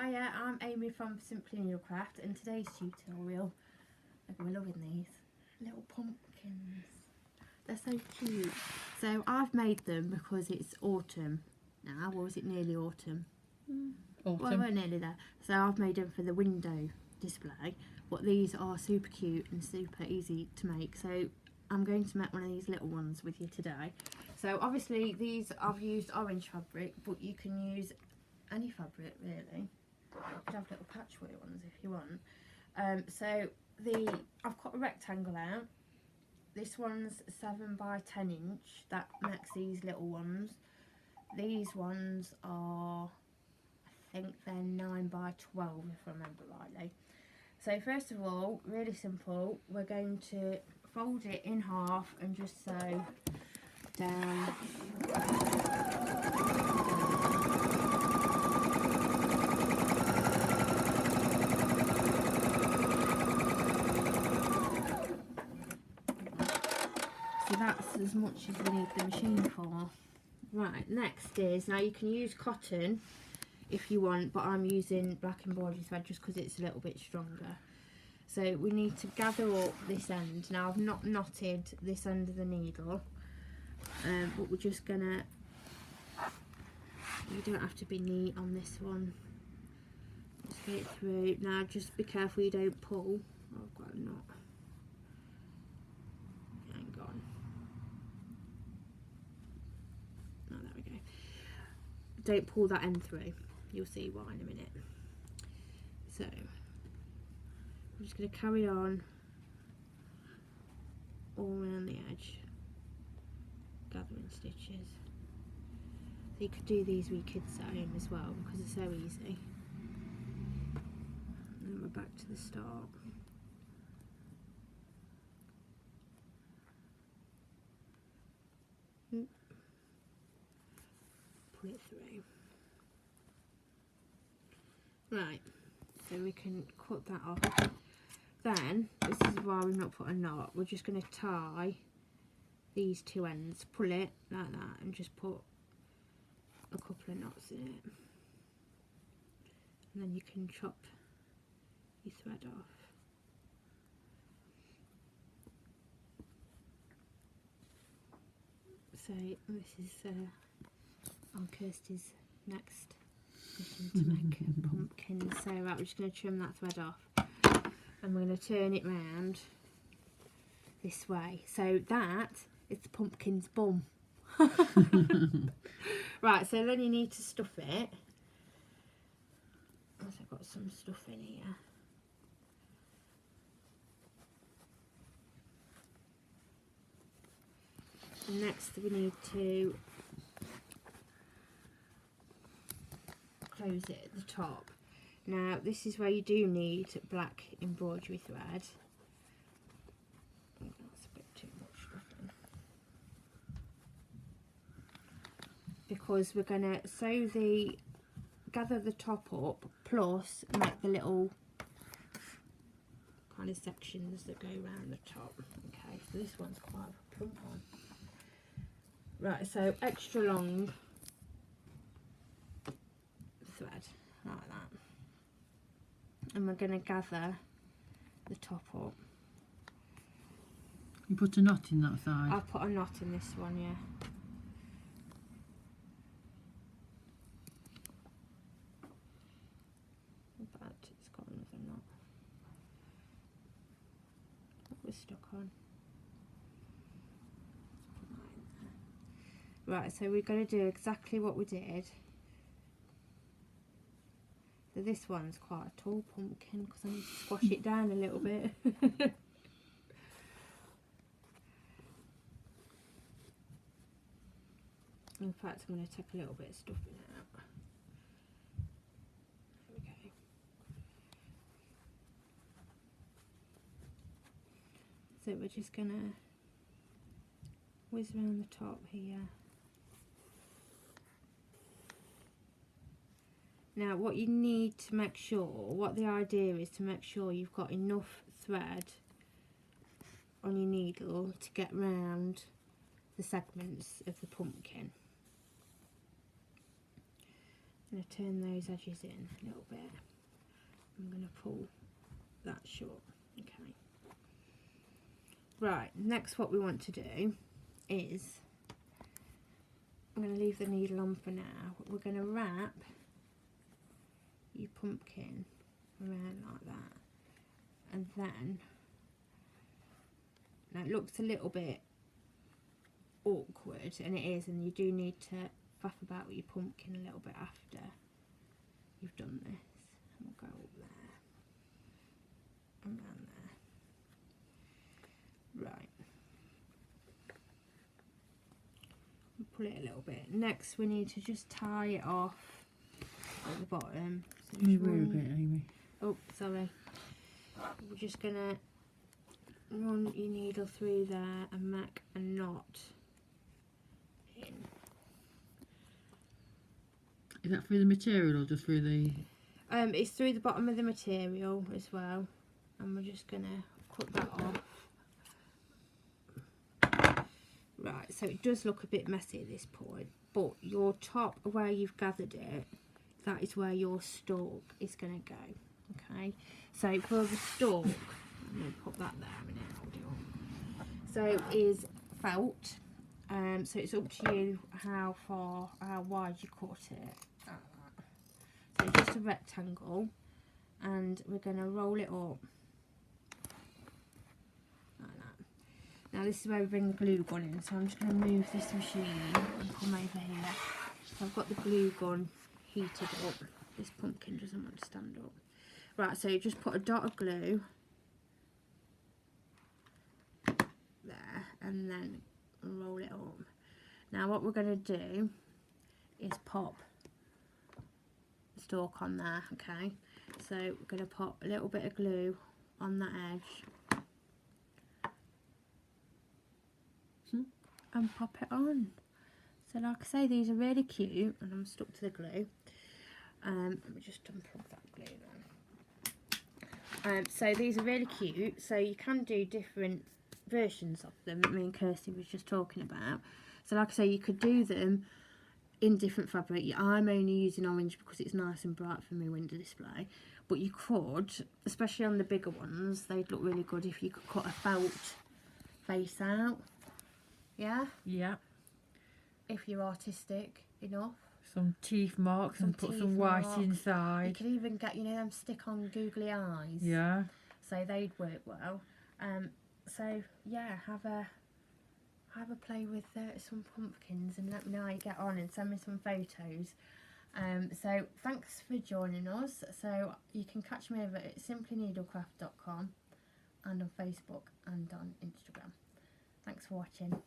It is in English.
Hiya, I'm Amy from Simply Needlecraft, and today's tutorial, we're loving these little pumpkins. They're so cute. So I've made them because it's autumn now, or is it nearly autumn? Autumn. Well, we're nearly there. So I've made them for the window display, but these are super cute and super easy to make. So I'm going to make one of these little ones with you today. So obviously these I've used orange fabric, but you can use any fabric really. You could have little patchwork ones if you want. So I've cut a rectangle out. This one's 7 by 10 inch. That makes these little ones. These ones are, I think they're 9 by 12 if I remember rightly. So first of all, really simple, we're going to fold it in half and just sew down. So that's as much as we need the machine for. Right, next is, now you can use cotton if you want, but I'm using black embroidery thread just because it's a little bit stronger. So we need to gather up this end. Now I've not knotted this end of the needle, but we're just gonna, you don't have to be neat on this one. Just get it through. Now just be careful you don't pull. Oh, I've got a knot. Hang on. Oh, there we go. Don't pull that end through. You'll see why in a minute. So I'm just going to carry on all around the edge, gathering stitches. So you could do these with kids at home as well because they're so easy. And then we're back to the start. Pull it through. Right, so we can cut that off. Then, this is why we've not put a knot, we're just going to tie these two ends, pull it like that and just put a couple of knots in it. And then you can chop your thread off. So this is on Kirsty's next mission to make a pumpkin. So right, we're just going to trim that thread off and we're going to turn it round this way. So that is the pumpkin's bum. Right, so then you need to stuff it. I've got some stuff in here. And next we need to close it at the top. Now this is where you do need black embroidery thread. That's a bit too much stuffing. Because we're going to gather the top up plus make the little kind of sections that go around the top. Okay, so this one's quite a plump one. Right, so extra long thread like that, and we're going to gather the top up. You put a knot in that side? I'll put a knot in this one, yeah. But it's got another knot that was stuck on. Right, so we're going to do exactly what we did. So this one's quite a tall pumpkin because I need to squash it down a little bit. In fact, I'm going to take a little bit of stuffing out. There we go. So we're just going to whiz around the top here. Now what you need to make sure, what the idea is to make sure you've got enough thread on your needle to get round the segments of the pumpkin. I'm going to turn those edges in a little bit. I'm going to pull that short. Okay. Right, next what we want to do is, I'm going to leave the needle on for now. We're going to wrap your pumpkin around like that. And then, now it looks a little bit awkward, and it is, and you do need to faff about with your pumpkin a little bit after you've done this. And we'll go up there and around there. Right. We'll pull it a little bit. Next we need to just tie it off at the bottom. So You just were a run- bit, Amy. Oh, sorry. We're just gonna run your needle through there and make a knot in. Is that through the material or just through the... It's through the bottom of the material as well, and we're just gonna cut that off. Right, so it does look a bit messy at this point, but your top where you've gathered it, that is where your stalk is gonna go. Okay, so for the stalk, I'm gonna put that there a minute. Hold it up. So is felt. So it's up to you how wide you cut it. So just a rectangle, and we're going to roll it up like that. Now this is where we bring the glue gun in, so I'm just going to move this machine and come over here. So I've got the glue gun heated up. This pumpkin doesn't want to stand up. Right, so you just put a dot of glue there and then roll it up. Now what we're going to do is pop the stalk on there, okay? So we're going to pop a little bit of glue on that edge and pop it on. So like I say, these are really cute, and I'm stuck to the glue. Let me just unplug that glue then. So these are really cute, so you can do different versions of them that me and Kirsty was just talking about. So like I say, you could do them in different fabric. I'm only using orange because it's nice and bright for my window display, but you could, especially on the bigger ones, they'd look really good if you could cut a felt face out. Yeah, Yeah. if you're artistic enough. Some teeth marks and put teeth some white marks. You inside. could even get, you know, them stick-on googly eyes. Yeah. So they'd work well. So yeah, have a play with some pumpkins and let me know how you get on, and send me some photos. So thanks for joining us. So you can catch me over at simplyneedlecraft.com and on Facebook and on Instagram. Thanks for watching.